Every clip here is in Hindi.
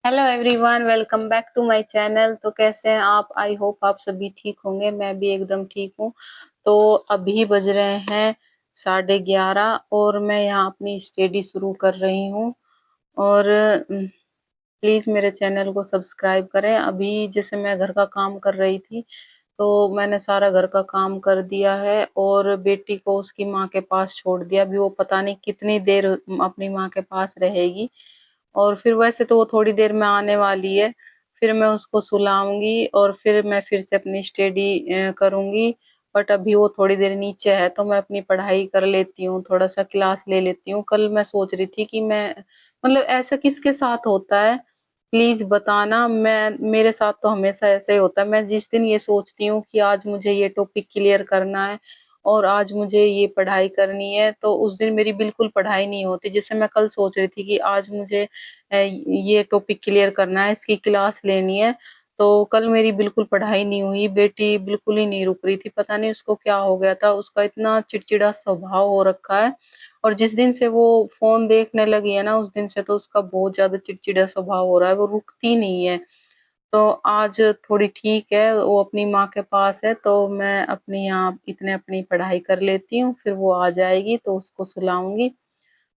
Hello everyone, welcome back to my channel. तो कैसे हैं आप? आई होप आप सभी ठीक होंगे। मैं भी एकदम ठीक हूँ। तो अभी बज रहे हैं 11:30 और मैं यहाँ अपनी स्टडी शुरू कर रही हूँ। और प्लीज़ मेरे चैनल को सब्सक्राइब करें। अभी जैसे मैं घर का काम कर रही थी, तो मैंने सारा घर का काम कर दिया है और बेटी को उसकी माँ के पास छोड़ दिया। अभी वो पता नहीं कितनी देर अपनी माँ के पास रहेगी। और फिर वैसे तो वो थोड़ी देर में आने वाली है। फिर मैं उसको सुलाऊँगी और फिर मैं फिर से अपनी स्टडी करूँगी। बट अभी वो थोड़ी देर नीचे है तो मैं अपनी पढ़ाई कर लेती हूँ, थोड़ा-सा क्लास ले लेती हूँ। कल मैं सोच रही थी कि मैं मतलब ऐसा किसके साथ होता है? प्लीज़ बताना। मेरे साथ तो हमेशा ऐसा ही होता है। मैं जिस दिन ये सोचती हूँ कि आज मुझे ये टॉपिक क्लियर करना है और आज मुझे ये पढ़ाई करनी है, तो उस दिन मेरी बिल्कुल पढ़ाई नहीं होती। जैसे मैं कल सोच रही थी कि आज मुझे ये टॉपिक क्लियर करना है, इसकी क्लास लेनी है, तो कल मेरी बिल्कुल पढ़ाई नहीं हुई। बेटी बिल्कुल ही नहीं रुक रही थी, पता नहीं उसको क्या हो गया था। उसका इतना चिड़चिड़ा स्वभाव हो रखा है और जिस दिन से वो फ़ोन देखने लगी है ना, उस दिन से तो उसका बहुत ज़्यादा चिड़चिड़ा स्वभाव हो रहा है, वो रुकती नहीं है। तो आज थोड़ी ठीक है, वो अपनी माँ के पास है, तो मैं अपनी यहाँ इतने अपनी पढ़ाई कर लेती हूँ, फिर वो आ जाएगी तो उसको सुलाऊँगी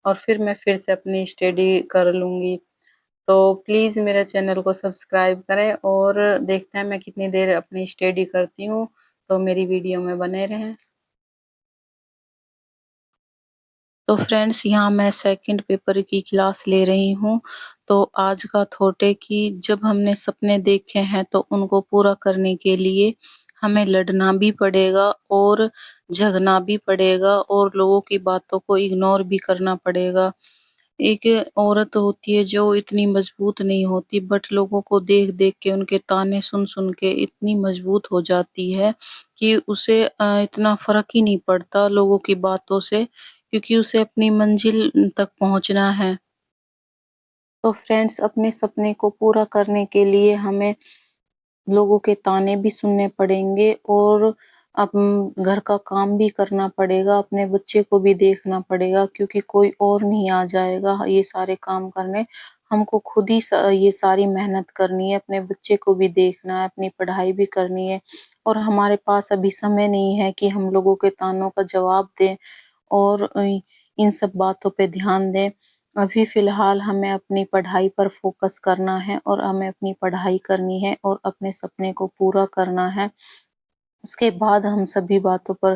और फिर मैं फिर से अपनी स्टडी कर लूँगी। तो प्लीज़ मेरे चैनल को सब्सक्राइब करें और देखते हैं मैं कितनी देर अपनी स्टडी करती हूँ, तो मेरी वीडियो में बने रहें। तो फ्रेंड्स, यहाँ मैं सेकंड पेपर की क्लास ले रही हूँ। तो आज का थॉट है कि जब हमने सपने देखे हैं तो उनको पूरा करने के लिए हमें लड़ना भी पड़ेगा और झगड़ना भी पड़ेगा और लोगों की बातों को इग्नोर भी करना पड़ेगा। एक औरत होती है जो इतनी मजबूत नहीं होती, बट लोगों को देख-देख के उनके ताने सुन-सुन के इतनी मजबूत हो जाती है कि उसे इतना फ़र्क ही नहीं पड़ता लोगों की बातों से, क्योंकि उसे अपनी मंजिल तक पहुँचना है। तो फ्रेंड्स, अपने सपने को पूरा करने के लिए हमें लोगों के ताने भी सुनने पड़ेंगे और घर का काम भी करना पड़ेगा, अपने बच्चे को भी देखना पड़ेगा, क्योंकि कोई और नहीं आ जाएगा ये सारे काम करने। हमको खुद ही ये सारी मेहनत करनी है, अपने बच्चे को भी देखना है, अपनी पढ़ाई भी करनी है और हमारे पास अभी समय नहीं है कि हम लोगों के तानों का जवाब दें और इन सब बातों पे ध्यान दें। अभी फ़िलहाल हमें अपनी पढ़ाई पर फ़ोकस करना है और हमें अपनी पढ़ाई करनी है और अपने सपने को पूरा करना है। उसके बाद हम सभी बातों पर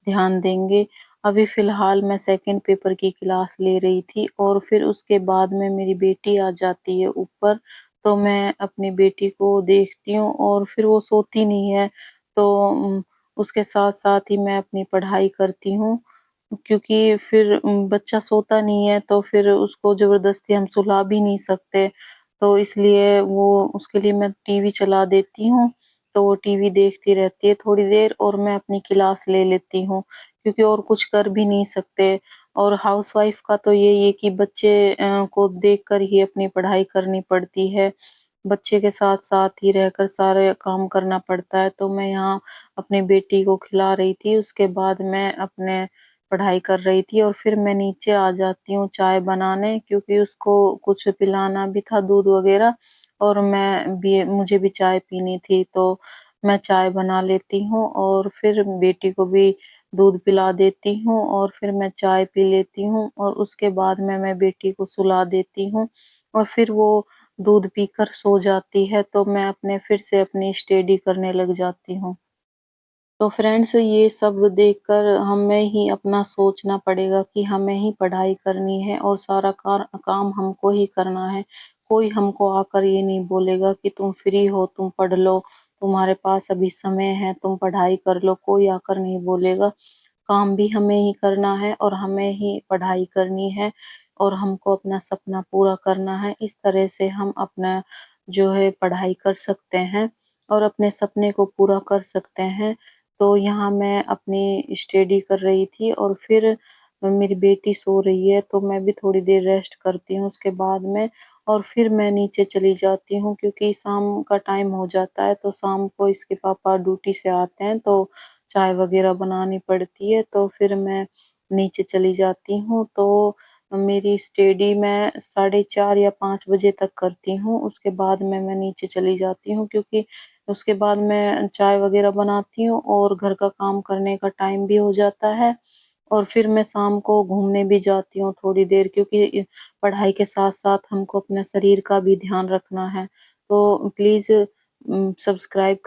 ध्यान देंगे। अभी फ़िलहाल मैं सेकंड पेपर की क्लास ले रही थी और फिर उसके बाद में मेरी बेटी आ जाती है ऊपर, तो मैं अपनी बेटी को देखती हूँ और फिर वो सोती नहीं है, तो उसके साथ-साथ ही मैं अपनी पढ़ाई करती हूँ। क्योंकि फिर बच्चा सोता नहीं है तो फिर उसको ज़बरदस्ती हम सुला भी नहीं सकते। तो इसलिए वो उसके लिए मैं टीवी चला देती हूँ, तो वो टीवी देखती रहती है थोड़ी देर और मैं अपनी क्लास ले लेती हूँ, क्योंकि और कुछ कर भी नहीं सकते। और हाउसवाइफ़ का तो यही है कि बच्चे को देखकर ही अपनी पढ़ाई करनी पड़ती है। बच्चे के साथ-साथ ही रहकर सारे काम करना पड़ता है, तो मैं यहाँ अपनी बेटी को खिला रही थी, उसके बाद मैं अपने पढ़ाई कर रही थी और फिर मैं नीचे आ जाती हूँ चाय बनाने, क्योंकि उसको कुछ पिलाना भी था दूध वग़ैरह और मुझे भी चाय पीनी थी, तो मैं चाय बना लेती हूँ और फिर बेटी को भी दूध पिला देती हूँ और फिर मैं चाय पी लेती हूँ और उसके बाद में मैं बेटी को सुला देती हूँ और फिर वो दूध पीकर सो जाती है, तो मैं फिर से अपनी स्टडी करने लग जाती हूँ। तो फ्रेंड्स, ये सब देखकर हमें ही अपना सोचना पड़ेगा कि हमें ही पढ़ाई करनी है और सारा काम हमको ही करना है। कोई हमको आकर ये नहीं बोलेगा कि तुम फ्री हो, तुम पढ़ लो, तुम्हारे पास अभी समय है, तुम पढ़ाई कर लो, कोई आकर नहीं बोलेगा। काम भी हमें ही करना है और हमें ही पढ़ाई करनी है और हमको अपना सपना पूरा करना है। इस तरह से हम अपना जो है पढ़ाई कर सकते हैं और अपने सपने को पूरा कर सकते हैं। तो यहाँ मैं अपनी स्टडी कर रही थी और फिर मेरी बेटी सो रही है, तो मैं भी थोड़ी देर रेस्ट करती हूँ उसके बाद में और फिर मैं नीचे चली जाती हूँ, क्योंकि शाम का टाइम हो जाता है, तो शाम को इसके पापा ड्यूटी से आते हैं, तो चाय वग़ैरह बनानी पड़ती है, तो फिर मैं नीचे चली जाती हूँ। तो मेरी स्टडी मैं साढ़े 4 या 5 बजे तक करती हूँ। उसके बाद में मैं नीचे चली जाती हूँ क्योंकि उसके बाद मैं चाय वग़ैरह बनाती हूँ और घर का काम करने का टाइम भी हो जाता है और फिर मैं शाम को घूमने भी जाती हूँ थोड़ी देर क्योंकि पढ़ाई के साथ-साथ हमको अपने शरीर का भी ध्यान रखना है। तो प्लीज़ सब्सक्राइब